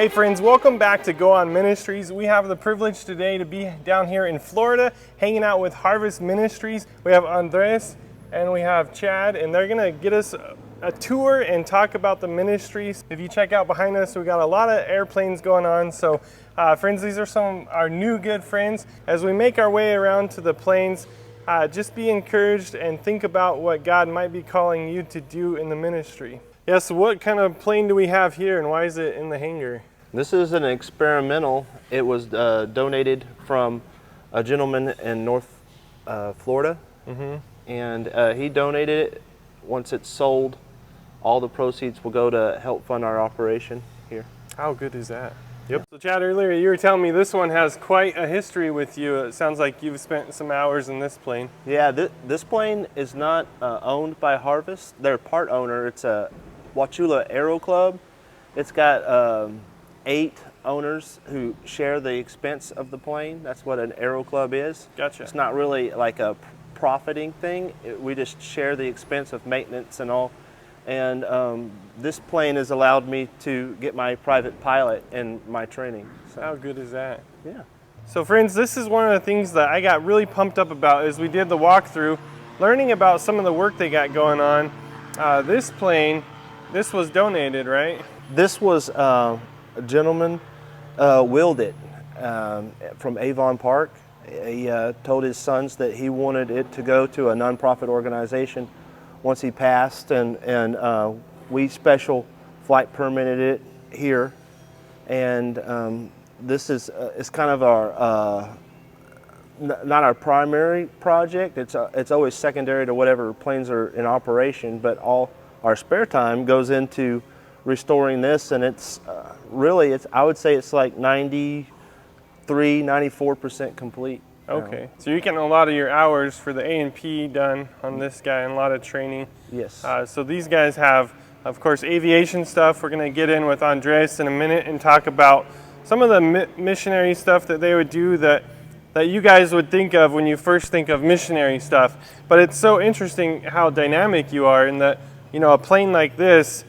Hey friends, welcome back to Go On Ministries. We have the privilege today to be down here in Florida hanging out with Harvest Ministries. We have Andres and we have Chad, and they're gonna get us a tour and talk about the ministries. If you check out behind us, we got a lot of airplanes going on. So friends, these are some of our new good friends. As we make our way around to the planes, just be encouraged and think about what God might be calling you to do in the ministry. Yeah, so what kind of plane do we have here and why is it in the hangar? This is an experimental. It was donated from a gentleman in North Florida, and he donated it. Once it's sold, all the proceeds will go to help fund our operation here. How good is that? Yep. So Chad, earlier you were telling me this one has quite a history with you. It sounds like you've spent some hours in this plane. Yeah, this plane is not owned by Harvest. They're part owner. It's a Wachula Aero Club. It's got 8 owners who share the expense of the plane. That's what an aero club is. Gotcha. It's not really like a profiting thing. We just share the expense of maintenance and all. And this plane has allowed me to get my private pilot in my training. So. How good is that? Yeah. So friends, this is one of the things that I got really pumped up about as we did the walkthrough, learning about some of the work they got going on. This plane, this was donated, right? This was a gentleman willed it from Avon Park. He told his sons that he wanted it to go to a nonprofit organization once he passed, and we special flight permitted it here. And this is kind of our not our primary project. It's always secondary to whatever planes are in operation, but all our spare time goes into restoring this, and it's really, I would say it's like 94% complete. Okay, so you're getting a lot of your hours for the A&P done on this guy and a lot of training. Yes. So these guys have, of course, aviation stuff. We're going to get in with Andres in a minute and talk about some of the missionary stuff that they would do that you guys would think of when you first think of missionary stuff. But it's so interesting how dynamic you are in that, you know, a plane like this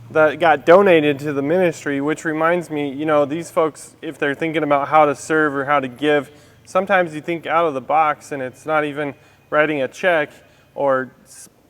that got donated to the ministry, which reminds me, you know, these folks, if they're thinking about how to serve or how to give, sometimes you think out of the box and it's not even writing a check or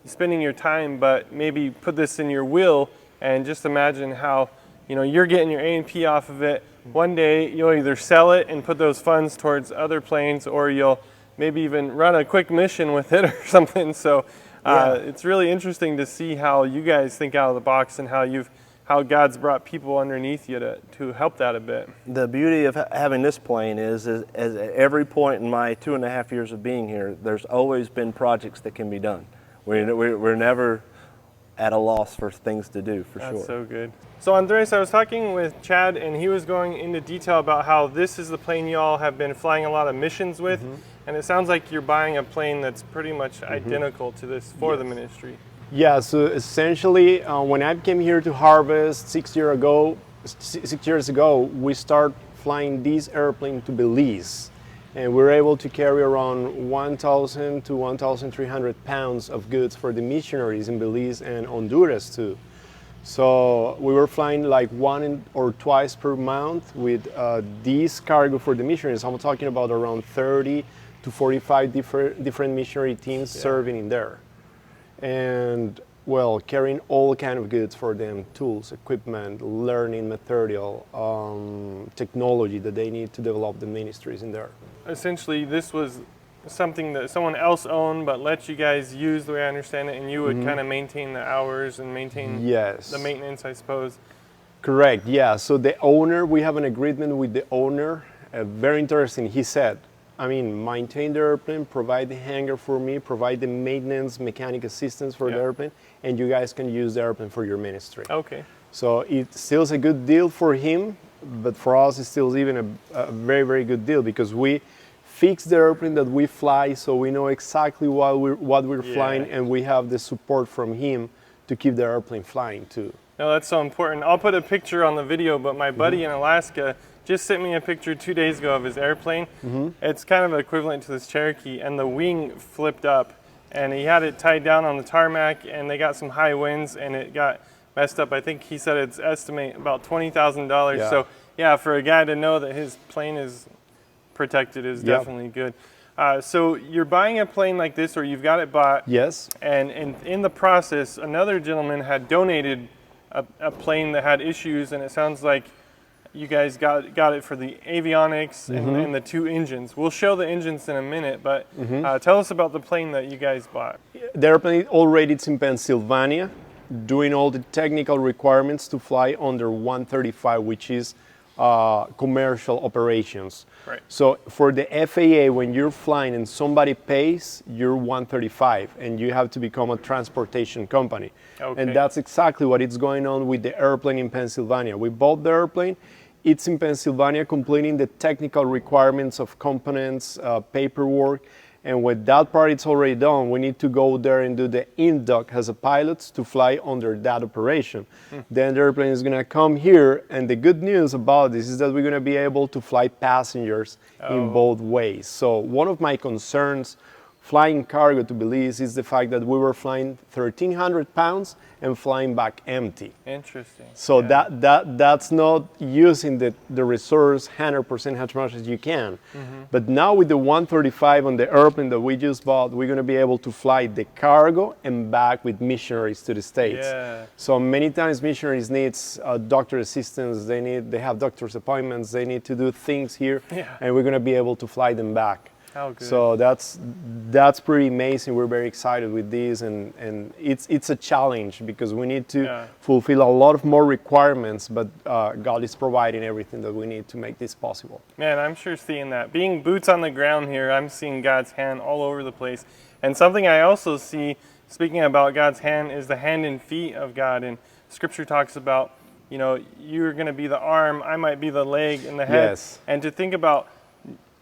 spending your time, but maybe put this in your will and just imagine how, you know, you're getting your A&P off of it. One day you'll either sell it and put those funds towards other planes, or you'll maybe even run a quick mission with it or something. So it's really interesting to see how you guys think out of the box and how God's brought people underneath you to help that a bit. The beauty of having this plane is at every point in my 2.5 years of being here, there's always been projects that can be done. We're never at a loss for things to do, for sure. That's so good. So Andres, I was talking with Chad, and he was going into detail about how this is the plane y'all have been flying a lot of missions with, and it sounds like you're buying a plane that's pretty much identical to this for the ministry. Yeah, so essentially, when I came here to Harvest 6 years ago, we started flying this airplane to Belize, and we were able to carry around 1,000 to 1,300 pounds of goods for the missionaries in Belize and Honduras too. So we were flying like 1 or twice per month with this cargo for the missionaries. I'm talking about around 30 to 45 different missionary teams serving in there. And well, carrying all kind of goods for them, tools, equipment, learning material, technology that they need to develop the ministries in there. Essentially, this was something that someone else owned but let you guys use, the way I understand it, and you would kind of maintain the hours and maintain the maintenance, I suppose. Correct, yeah. So the owner, we have an agreement with the owner. Very interesting. He said, I mean, maintain the airplane, provide the hangar for me, provide the maintenance, mechanic assistance for the airplane, and you guys can use the airplane for your ministry. Okay. So it still's a good deal for him, but for us, it still's even a very, very good deal because we fix the airplane that we fly, so we know exactly what we're flying, and we have the support from him to keep the airplane flying too. No, that's so important. I'll put a picture on the video, but my buddy in Alaska just sent me a picture 2 days ago of his airplane. It's kind of equivalent to this Cherokee, and the wing flipped up, and he had it tied down on the tarmac, and they got some high winds, and it got messed up. I think he said it's estimate about $20,000. Yeah. So yeah, for a guy to know that his plane is protected is Yep. definitely good. So you're buying a plane like this, or you've got it bought, Yes. and in the process, another gentleman had donated a plane that had issues, and it sounds like you guys got it for the avionics and the 2 engines. We'll show the engines in a minute, but tell us about the plane that you guys bought. The airplane already is in Pennsylvania, doing all the technical requirements to fly under 135, which is commercial operations. Right. So for the FAA, when you're flying and somebody pays, you're 135, and you have to become a transportation company. Okay. And that's exactly what is going on with the airplane in Pennsylvania. We bought the airplane. It's in Pennsylvania, completing the technical requirements of components, paperwork. And when that part is already done, we need to go there and do the induct as a pilot to fly under that operation. Then the airplane is going to come here, and the good news about this is that we're going to be able to fly passengers in both ways. So one of my concerns flying cargo to Belize is the fact that we were flying 1,300 pounds and flying back empty. Interesting. So Yeah. that's not using the resource 100% as much as you can. But now with the 135 on the airplane that we just bought, we're going to be able to fly the cargo and back with missionaries to the States. Yeah. So many times missionaries needs doctor assistance, they have doctor's appointments, they need to do things here, and we're going to be able to fly them back. How good. So that's pretty amazing. We're very excited with this, and it's a challenge because we need to fulfill a lot of more requirements, but God is providing everything that we need to make this possible. Man, I'm sure seeing that. Being boots on the ground here, I'm seeing God's hand all over the place. And something I also see, speaking about God's hand, is the hand and feet of God. And Scripture talks about, you know, you're going to be the arm, I might be the leg and the head. Yes. And to think about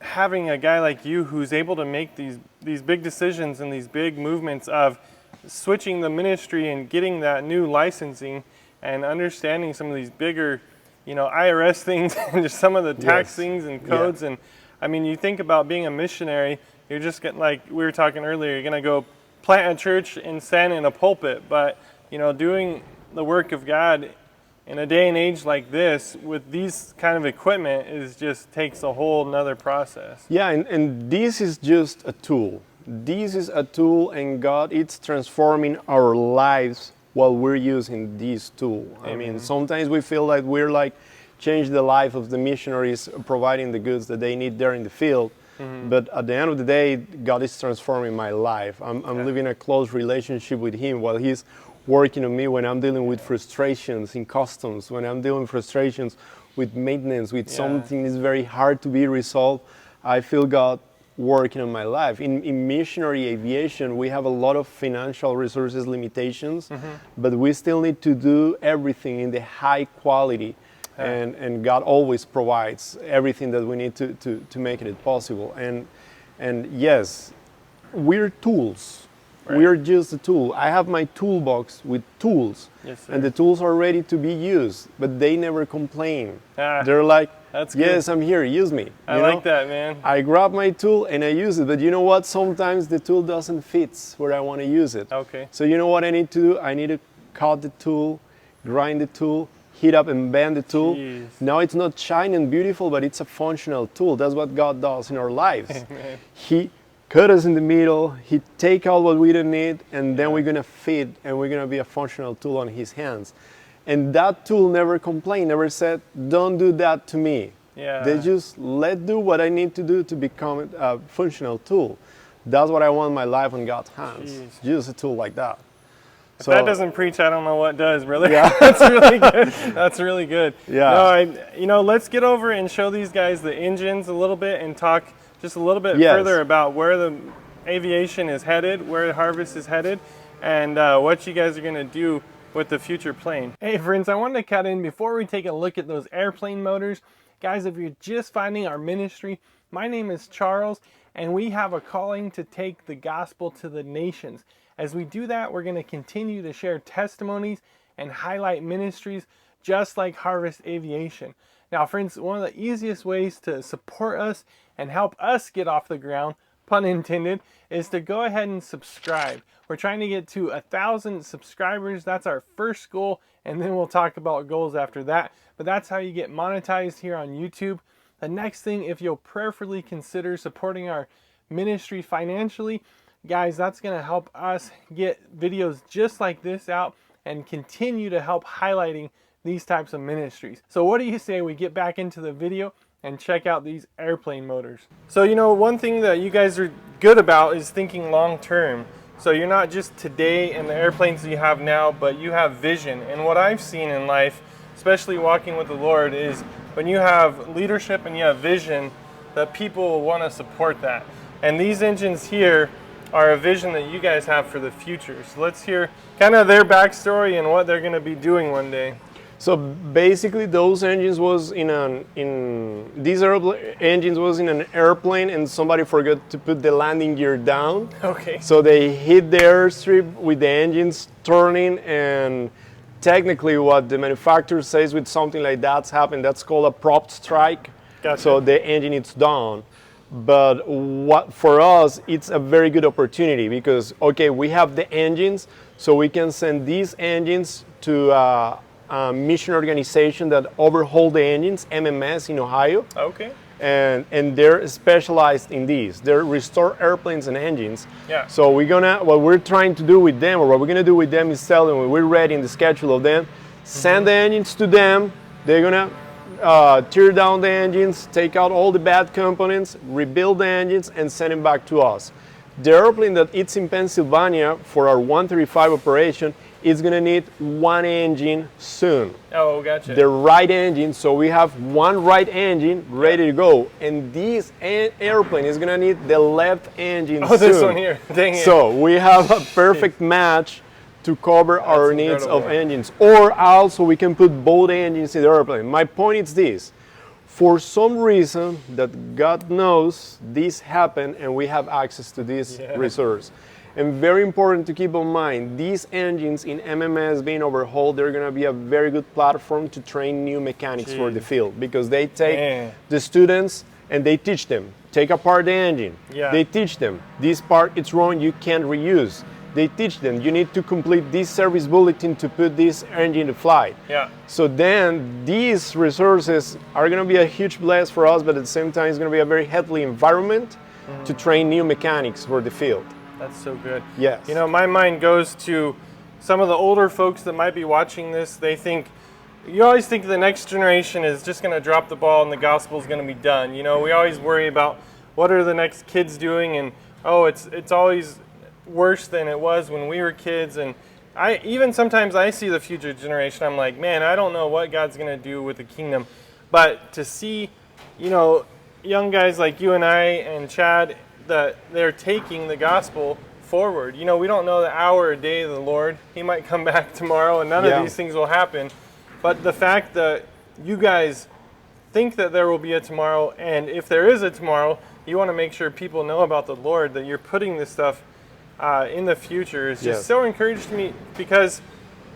having a guy like you who's able to make these big decisions and these big movements of switching the ministry and getting that new licensing and understanding some of these bigger, you know, IRS things and just some of the tax things and codes. And I mean, you think about being a missionary, you're just getting, like we were talking earlier, you're going to go plant a church and stand in a pulpit, but you know, doing the work of God in a day and age like this with these kind of equipment is just takes a whole nother process. Yeah, and this is just a tool. This is a tool, and God is transforming our lives while we're using this tool. I mean, sometimes we feel like we're like change the life of the missionaries providing the goods that they need there in the field. But at the end of the day, God is transforming my life. I'm living a close relationship with Him while He's working on me when I'm dealing with frustrations in customs, when I'm dealing with frustrations with maintenance, with something that's very hard to be resolved. I feel God working on my life. In missionary aviation, we have a lot of financial resources limitations, but we still need to do everything in the high quality. And God always provides everything that we need to make it possible. And yes, we're tools. Right. We're just a tool. I have my toolbox with tools, and the tools are ready to be used, but they never complain. They're like, that's yes, good. I'm here, use me. I like that, man. I grab my tool and I use it, but you know what? Sometimes the tool doesn't fit where I want to use it. Okay. So you know what I need to do? I need to cut the tool, grind the tool, heat up and bend the tool. Jeez. Now it's not shiny and beautiful, but it's a functional tool. That's what God does in our lives. He cut us in the middle, He take out what we don't need, and then we're gonna fit, and we're gonna be a functional tool on His hands. And that tool never complained, never said, don't do that to me. They just let do what I need to do to become a functional tool. That's what I want in my life on God's hands. Jeez. Just a tool like that. If that doesn't preach, I don't know what does, brother. Yeah. That's really good. That's really good. Yeah. No, let's get over and show these guys the engines a little bit and talk just a little bit further about where the aviation is headed, where Harvest is headed, and what you guys are going to do with the future plane. Hey friends, I wanted to cut in before we take a look at those airplane motors. Guys, if you're just finding our ministry, my name is Charles, and we have a calling to take the gospel to the nations. As we do that, we're going to continue to share testimonies and highlight ministries just like Harvest Aviation. Now friends, one of the easiest ways to support us and help us get off the ground, pun intended, is to go ahead and subscribe. We're trying to get to 1,000 subscribers. That's our first goal, and then we'll talk about goals after that. But that's how you get monetized here on YouTube. The next thing, if you'll prayerfully consider supporting our ministry financially, guys, that's going to help us get videos just like this out and continue to help highlighting these types of ministries. So what do you say we get back into the video and check out these airplane motors? So, you know, one thing that you guys are good about is thinking long term. So you're not just today in the airplanes that you have now, but you have vision. And what I've seen in life, especially walking with the Lord, is when you have leadership and you have vision, that people will want to support that. And these engines here are a vision that you guys have for the future. So let's hear kind of their backstory and what they're going to be doing one day. So basically, those engines was these engines was in an airplane, and somebody forgot to put the landing gear down. Okay. So they hit the airstrip with the engines turning, and technically, what the manufacturer says with something like that's happened, that's called a prop strike. Gotcha. So the engine is down. But what for us, it's a very good opportunity because okay, we have the engines, so we can send these engines to a mission organization that overhaul the engines, MMS in Ohio. Okay. And they're specialized in these. They restore airplanes and engines. Yeah. So what we're trying to do with them, or what we're gonna do with them, is tell them when we're ready in the schedule of them, send the engines to them. They're gonna tear down the engines, take out all the bad components, rebuild the engines, and send them back to us. The airplane that it's in Pennsylvania for our 135 operation is going to need one engine soon. Oh, gotcha. The right engine, so we have one right engine ready to go. And this airplane is going to need the left engine soon. Oh, this one here. Dang it. So we have a perfect match to cover our needs of engines. Or also we can put both engines in the airplane. My point is this. For some reason that God knows, this happened and we have access to these resource. And very important to keep in mind, these engines in MMS being overhauled, they're going to be a very good platform to train new mechanics for the field, because they take the students and they teach them. Take apart the engine. Yeah. They teach them. This part, it's wrong, you can't reuse. They teach them, you need to complete this service bulletin to put this engine to flight. Yeah. So then these resources are going to be a huge bless for us, but at the same time it's going to be a very healthy environment to train new mechanics for the field. That's so good. Yes. You know, my mind goes to some of the older folks that might be watching this. They think, you always think the next generation is just going to drop the ball and the gospel is going to be done. You know, we always worry about what are the next kids doing, and it's always worse than it was when we were kids. And even sometimes I see the future generation, I'm like, man, I don't know what God's going to do with the kingdom. But to see, you know, young guys like you and I and Chad, that they're taking the gospel forward. You know, we don't know the hour or day of the Lord. He might come back tomorrow and none of these things will happen. But the fact that you guys think that there will be a tomorrow, and if there is a tomorrow, you want to make sure people know about the Lord, that you're putting this stuff in the future is just so encouraged to me, because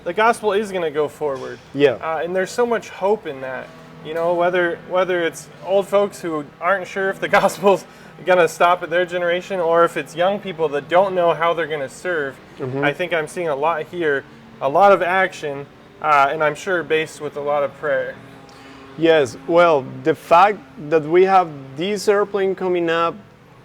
the gospel is going to go forward. And there's so much hope in that. You know, whether it's old folks who aren't sure if the gospel's going to stop at their generation, or if it's young people that don't know how they're going to serve. I think I'm seeing a lot here, a lot of action, and I'm sure based with a lot of prayer. Yes, well, the fact that we have this airplane coming up,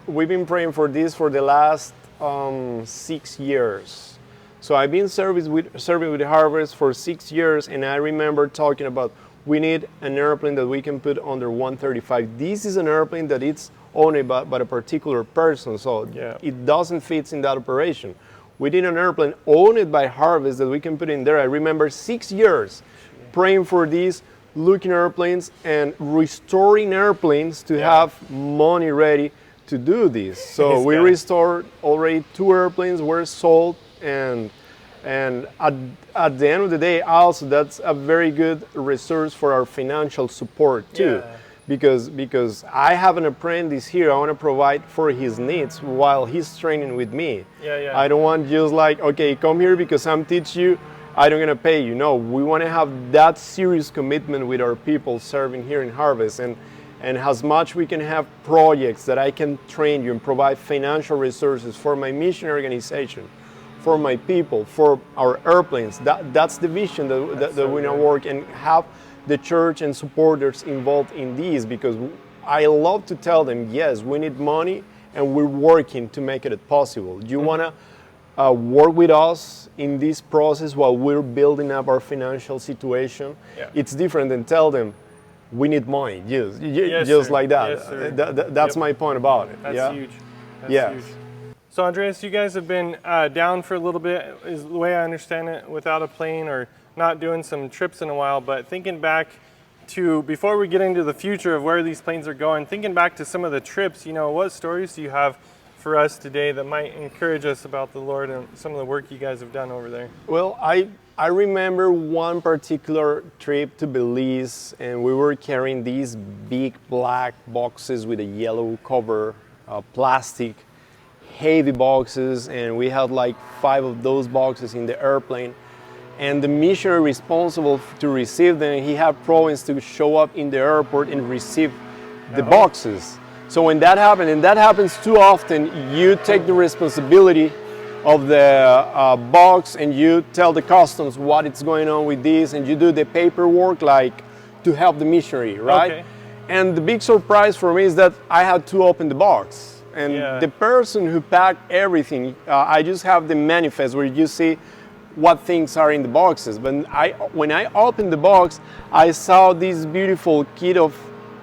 we've been praying for this for the last 6 years. So I've been serving with Harvest for 6 years, and I remember talking about we need an airplane that we can put under 135. This is an airplane that it's owned by a particular person, so it doesn't fit in that operation. We need an airplane owned by Harvest that we can put in there. I remember 6 years praying for these, looking airplanes and restoring airplanes to have money ready to do this. So we restored already 2 airplanes were sold, and at the end of the day also that's a very good resource for our financial support too. Because I have an apprentice here, I want to provide for his needs while he's training with me. I don't want just like, okay, come here because I'm teaching you, I'm not going to pay you. No, we want to have that serious commitment with our people serving here in Harvest, and as much we can have projects that I can train you and provide financial resources for my mission organization, for my people, for our airplanes. That's the vision that we now work and have the church and supporters involved in these, because I love to tell them, yes, we need money and we're working to make it possible. You want to work with us in this process while we're building up our financial situation? Yeah. It's different than tell them, we need money, just like that. Yes, that's my point about it. That's huge. That's huge. So Andreas, you guys have been down for a little bit, is the way I understand it, without a plane or not doing some trips in a while, but thinking back to, before we get into the future of where these planes are going, thinking back to some of the trips, what stories do you have for us today that might encourage us about the Lord and some of the work you guys have done over there? Well, I remember one particular trip to Belize, and we were carrying these big black boxes with a yellow cover, plastic, heavy boxes, and we had like 5 of those boxes in the airplane. And the missionary responsible to receive them, he had promised to show up in the airport and receive the boxes. So when that happened, and that happens too often, you take the responsibility of the box and you tell the customs what is going on with this, and you do the paperwork like to help the missionary, right? Okay. And the big surprise for me is that I had to open the box. And the person who packed everything, I just have the manifest where you see what things are in the boxes. But when I opened the box, I saw this beautiful kit of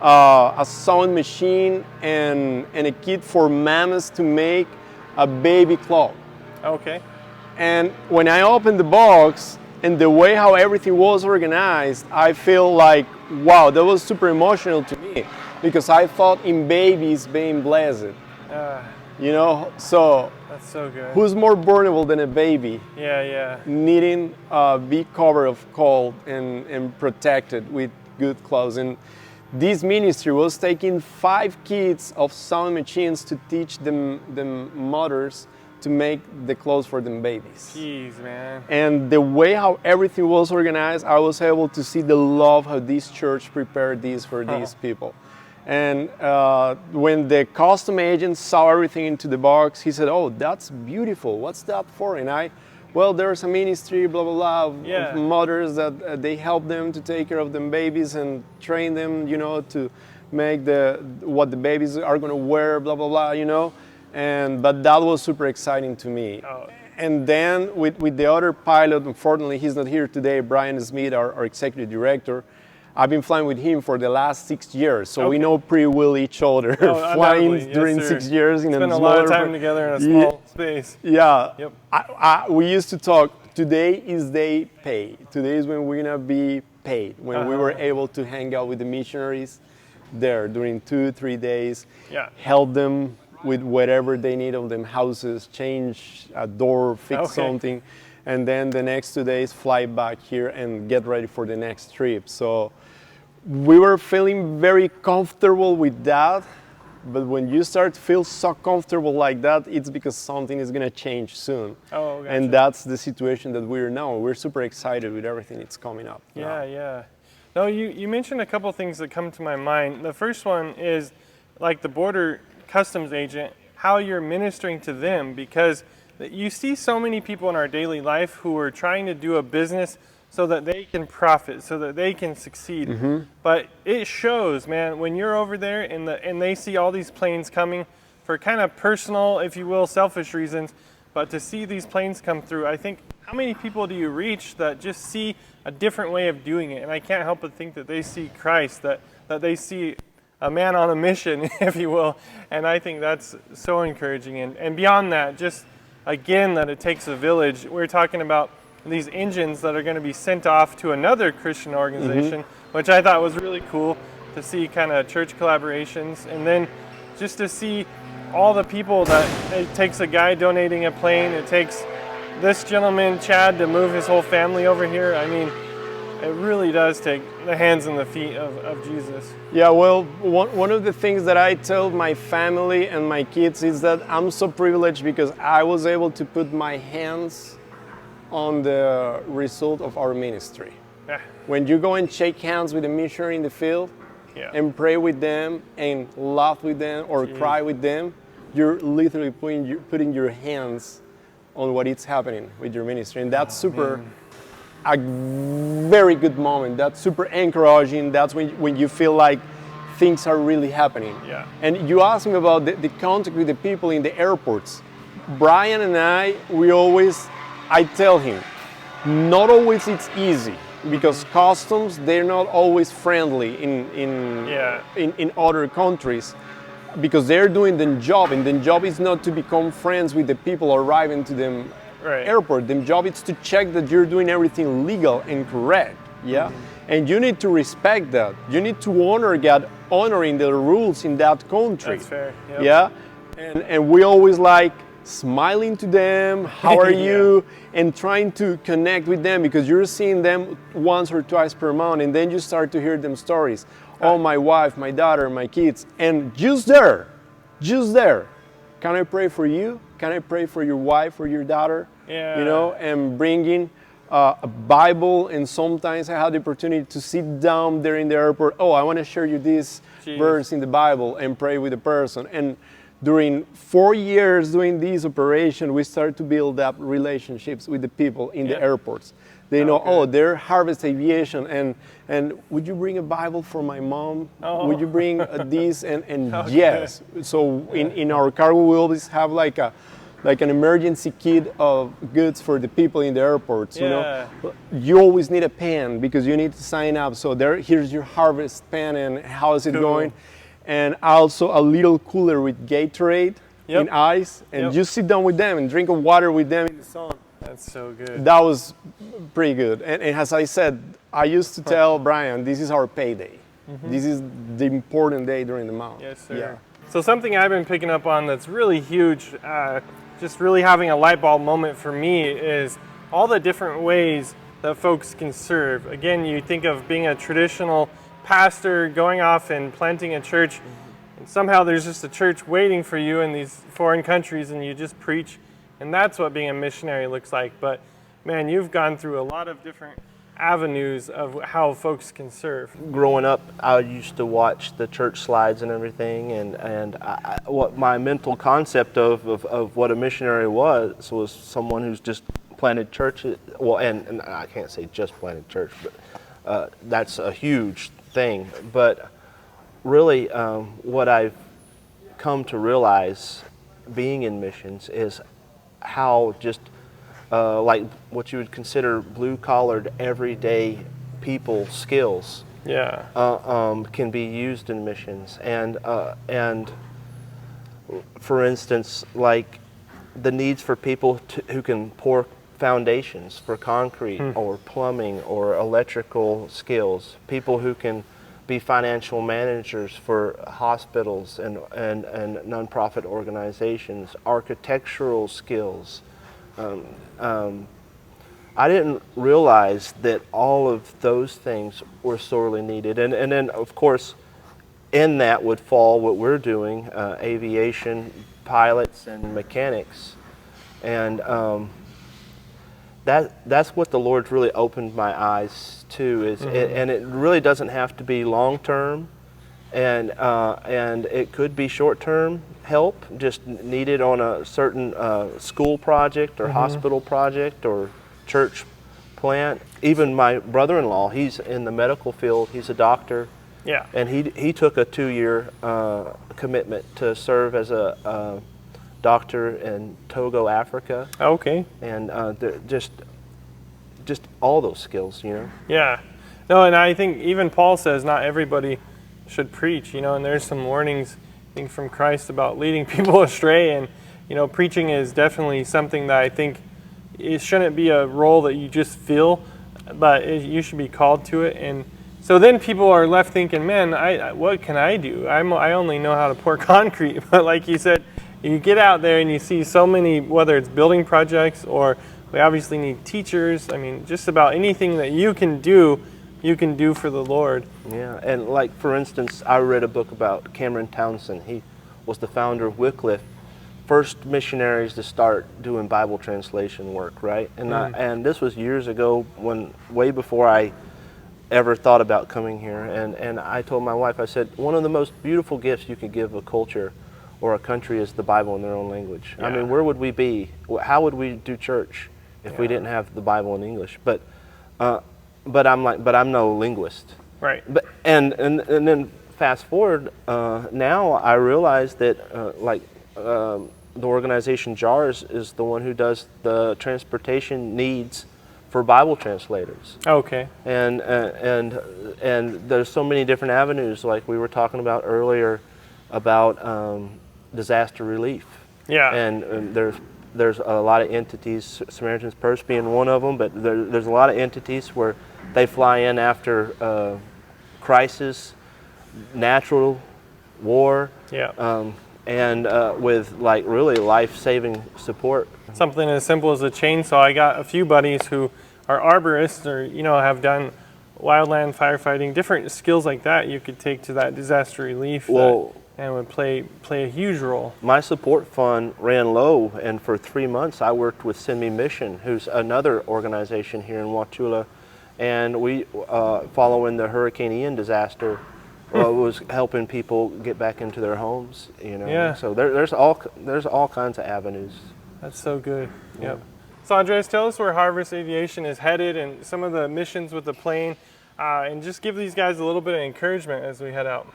a sewing machine and a kit for mamas to make a baby cloth. Okay. And when I opened the box and the way how everything was organized, I feel like, wow, that was super emotional to me, because I thought in babies being blessed. So that's so good. Who's more vulnerable than a baby? Yeah. Needing be covered of cold and protected with good clothes. And this ministry was taking 5 kits of sewing machines to teach the mothers to make the clothes for them babies. Jeez, man. And the way how everything was organized, I was able to see the love how this church prepared this for these people. And when the custom agent saw everything into the box, he said, "Oh, that's beautiful. What's that for?" And well, there's a ministry, blah, blah, blah, of mothers that they help them to take care of them babies and train them, to make what the babies are going to wear, blah, blah, blah, But that was super exciting to me. Oh. And then with the other pilot, unfortunately, he's not here today, Brian Smith, our executive director. I've been flying with him for the last 6 years, so we know pretty well each other. Flying during 6 years in a spent a lot of time together in a small space. Yeah. Yep. We used to talk. Today is they pay. Today is when we're gonna be paid. When we were able to hang out with the missionaries there during 2-3 days. Yeah. Help them with whatever they need of them, houses, change a door, fix something. And then the next 2 days fly back here and get ready for the next trip. So we were feeling very comfortable with that, but when you start to feel so comfortable like that, it's because something is going to change soon. Oh, gotcha. And that's the situation that we're now. We're super excited with everything that's coming up. Yeah. No, you mentioned a couple things that come to my mind. The first one is like the border customs agent, how you're ministering to them, because you see so many people in our daily life who are trying to do a business so that they can profit, so that they can succeed. Mm-hmm. But it shows, man, when you're over there and they see all these planes coming for kind of personal, if you will, selfish reasons, but to see these planes come through, I think, how many people do you reach that just see a different way of doing it? And I can't help but think that they see Christ, that they see a man on a mission, if you will. And I think that's so encouraging. And beyond that, just again, that it takes a village. We're talking about these engines that are going to be sent off to another Christian organization, which I thought was really cool to see, kind of church collaborations. And then just to see all the people that it takes a guy donating a plane, it takes this gentleman, Chad, to move his whole family over here. I mean, it really does take the hands and the feet of Jesus. Yeah, well, one of the things that I tell my family and my kids is that I'm so privileged because I was able to put my hands on the result of our ministry. Yeah. When you go and shake hands with a missionary in the field and pray with them and laugh with them or cry with them, you're literally putting your hands on what is happening with your ministry, and that's a very good moment. That's super encouraging. That's when you feel like things are really happening. Yeah. And you asked me about the contact with the people in the airports. Brian and I tell him, not always it's easy, because customs, they're not always friendly in other countries, because they're doing the job, and the job is not to become friends with the people arriving to the airport. The job is to check that you're doing everything legal and correct. Yeah. And you need to respect that. You need to honor God, honoring the rules in that country. That's fair. Yep. Yeah. And we always like smiling to them, how are you, and trying to connect with them, because you're seeing them once or twice per month, and then you start to hear them stories. Oh, my wife, my daughter, my kids, and just there, can I pray for you? Can I pray for your wife or your daughter? Yeah. You know, and bringing a Bible, and sometimes I had the opportunity to sit down there in the airport. Oh, I want to share you this verse in the Bible, and pray with the person. And during 4 years doing this operation, we started to build up relationships with the people in the airports. They know, oh, they're Harvest Aviation, and would you bring a Bible for my mom? Oh. Would you bring this? And yes. So in our cargo, we always have like an emergency kit of goods for the people in the airports. You know, you always need a pen, because you need to sign up. So here's your Harvest pen, and how is it going? And also a little cooler with Gatorade in ice, and you sit down with them and drink water with them in the sun. That's so good. That was pretty good. And as I said, I used to tell Brian, this is our payday. This is the important day during the month. Yes, sir. Yeah. So something I've been picking up on that's really huge, just really having a light bulb moment for me, is all the different ways that folks can serve. Again, you think of being a traditional pastor going off and planting a church, and somehow there's just a church waiting for you in these foreign countries, and you just preach, and that's what being a missionary looks like. But man, you've gone through a lot of different avenues of how folks can serve. Growing up, I used to watch the church slides and everything, and what my mental concept of what a missionary was someone who's just planted churches. Well, and I can't say just planted church, but that's a huge thing. But really, what I've come to realize being in missions is how just like what you would consider blue-collared, everyday people skills can be used in missions. And for instance, like the needs for people who can pour foundations for concrete or plumbing or electrical skills, people who can be financial managers for hospitals and nonprofit organizations, architectural skills. I didn't realize that all of those things were sorely needed. And then, of course, in that would fall what we're doing, aviation pilots and mechanics. And that's what the Lord's really opened my eyes to. And it really doesn't have to be long-term, and it could be short-term help, just needed on a certain school project or hospital project or church plant. Even my brother-in-law, he's in the medical field, he's a doctor, and he took a 2-year commitment to serve as a doctor in Togo, Africa. Okay. And just all those skills, you know. Yeah. No, and I think even Paul says not everybody should preach, you know, and there's some warnings, I think, from Christ about leading people astray. And, you know, preaching is definitely something that I think it shouldn't be a role that you just feel, but you should be called to it. And so then people are left thinking, man, what can I do? I only know how to pour concrete. But like you said, you get out there and you see so many, whether it's building projects or we obviously need teachers. I mean, just about anything that you can do for the Lord. Yeah, and like, for instance, I read a book about Cameron Townsend. He was the founder of Wycliffe, first missionaries to start doing Bible translation work, right? And and this was years ago, way before I ever thought about coming here. And I told my wife, I said, one of the most beautiful gifts you could give a culture or a country is the Bible in their own language. I Yeah. mean, where would we be? How would we do church if we didn't have the Bible in English? But I'm no linguist. Right. But and then fast forward, now I realize that the organization JARS is the one who does the transportation needs for Bible translators. Okay. And there's so many different avenues, like we were talking about earlier, about disaster relief. Yeah. And there's a lot of entities, Samaritan's Purse being one of them, but there's a lot of entities where they fly in after crisis, natural, war, and with like really life-saving support. Something as simple as a chainsaw. I got a few buddies who are arborists, or have done wildland firefighting, different skills like that you could take to that disaster relief. And would play a huge role. My support fund ran low, and for 3 months I worked with Send Me Mission, who's another organization here in Wauchula, and we, following the Hurricane Ian disaster, was helping people get back into their homes. Yeah. So there's all kinds of avenues. That's so good. Yep. So Andres, tell us where Harvest Aviation is headed and some of the missions with the plane, and just give these guys a little bit of encouragement as we head out.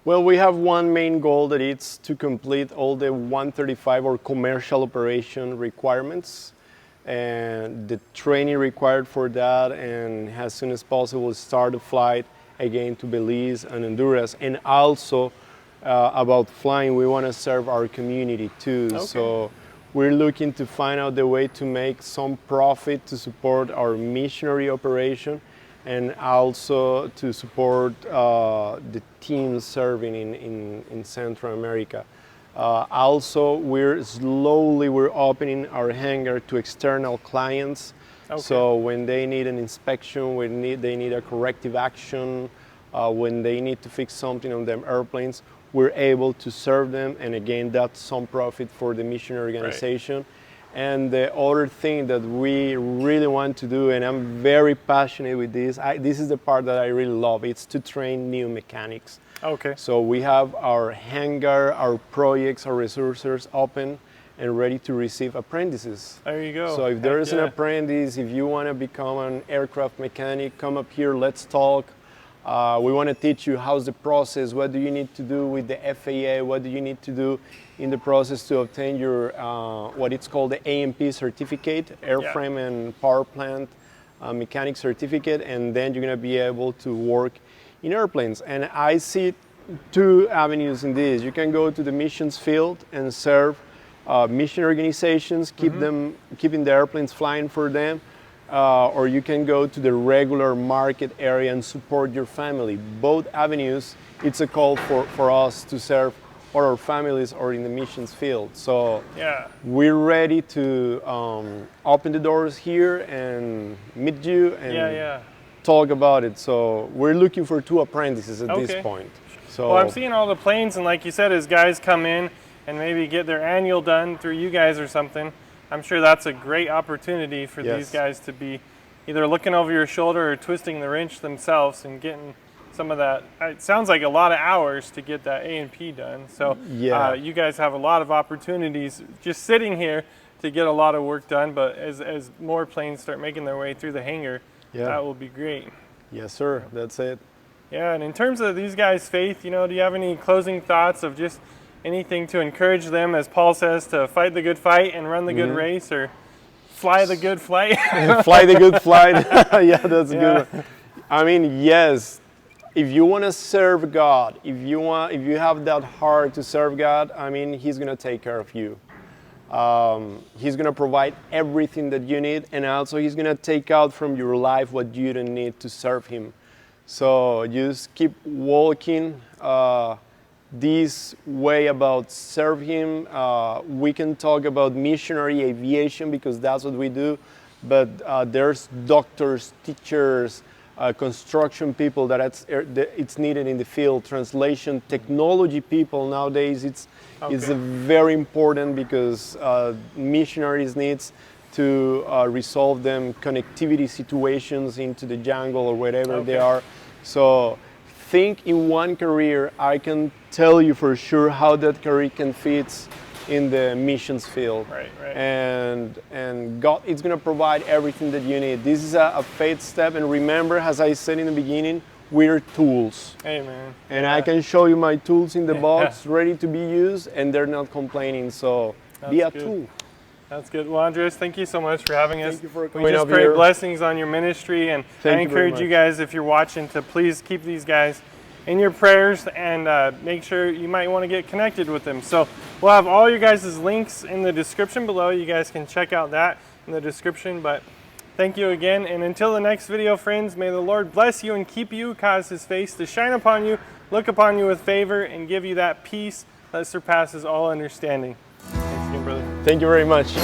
Well, we have one main goal, that it's to complete all the 135 or commercial operation requirements and the training required for that, and as soon as possible start a flight again to Belize and Honduras. And also about flying, we want to serve our community too. Okay. So we're looking to find out the way to make some profit to support our missionary operation, and also to support the teams serving in Central America. Also, we're opening our hangar to external clients. Okay. So when they need an inspection, they need a corrective action, when they need to fix something on them airplanes, we're able to serve them, and again, that's some profit for the mission organization. Right. And the other thing that we really want to do, and I'm very passionate with this, this is the part that I really love, it's to train new mechanics. Okay. So we have our hangar, our projects, our resources open and ready to receive apprentices. There you go. So if there is an apprentice, if you want to become an aircraft mechanic, come up here, let's talk. We want to teach you how's the process, what do you need to do with the FAA, what do you need to do in the process to obtain your, what it's called the AMP certificate, airframe and power plant mechanic certificate, and then you're going to be able to work in airplanes. And I see two avenues in this. You can go to the missions field and serve mission organizations, keeping the airplanes flying for them, or you can go to the regular market area and support your family. Both avenues, it's a call for us to serve or our families or in the missions field. So we're ready to open the doors here and meet you and talk about it. So we're looking for 2 apprentices at this point. So well, I'm seeing all the planes, and like you said, as guys come in and maybe get their annual done through you guys or something, I'm sure that's a great opportunity for these guys to be either looking over your shoulder or twisting the wrench themselves and getting some of that. It sounds like a lot of hours to get that A&P done. So you guys have a lot of opportunities just sitting here to get a lot of work done. But as more planes start making their way through the hangar, that will be great. Yes, sir. That's it. Yeah, and in terms of these guys' faith, do you have any closing thoughts of just anything to encourage them, as Paul says, to fight the good fight and run the good race, or fly the good flight? Fly the good flight. Yeah, that's a good one. I mean, yes, if you want to serve God, if you have that heart to serve God, I mean, He's going to take care of you. He's going to provide everything that you need, and also He's going to take out from your life what you don't need to serve Him. So just keep walking this way about serve Him. We can talk about missionary aviation because that's what we do, but there's doctors, teachers, construction people that it's needed in the field, translation, technology people nowadays. It's very important because missionaries needs to resolve them connectivity situations into the jungle or wherever they are. So think in one career, I can tell you for sure how that curriculum fits in the missions field. Right. And God is going to provide everything that you need. This is a faith step, and remember, as I said in the beginning, we're tools. Amen. And I can show you my tools in the box ready to be used, and they're not complaining, so be a tool. That's good. Well, Andres, thank you so much for having us. Thank you for We coming just up pray here. blessings on your ministry, and I Thank you very encourage you much. guys, if you're watching, to please keep these guys in your prayers, and make sure you might want to get connected with them. So we'll have all your guys' links in the description below. You guys can check out that in the description. But thank you again, and until the next video, friends, may the Lord bless you and keep you, cause his face to shine upon you, look upon you with favor, and give you that peace that surpasses all understanding. Thanks again, brother. Thank you very much.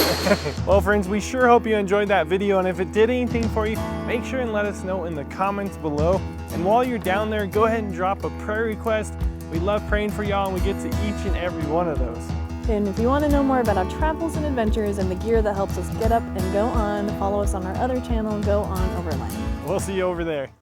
Well, friends, we sure hope you enjoyed that video, and if it did anything for you, make sure and let us know in the comments below. And while you're down there, go ahead and drop a prayer request. We love praying for y'all, and we get to each and every one of those. And if you want to know more about our travels and adventures and the gear that helps us get up and go on, follow us on our other channel, Go On Overland. We'll see you over there.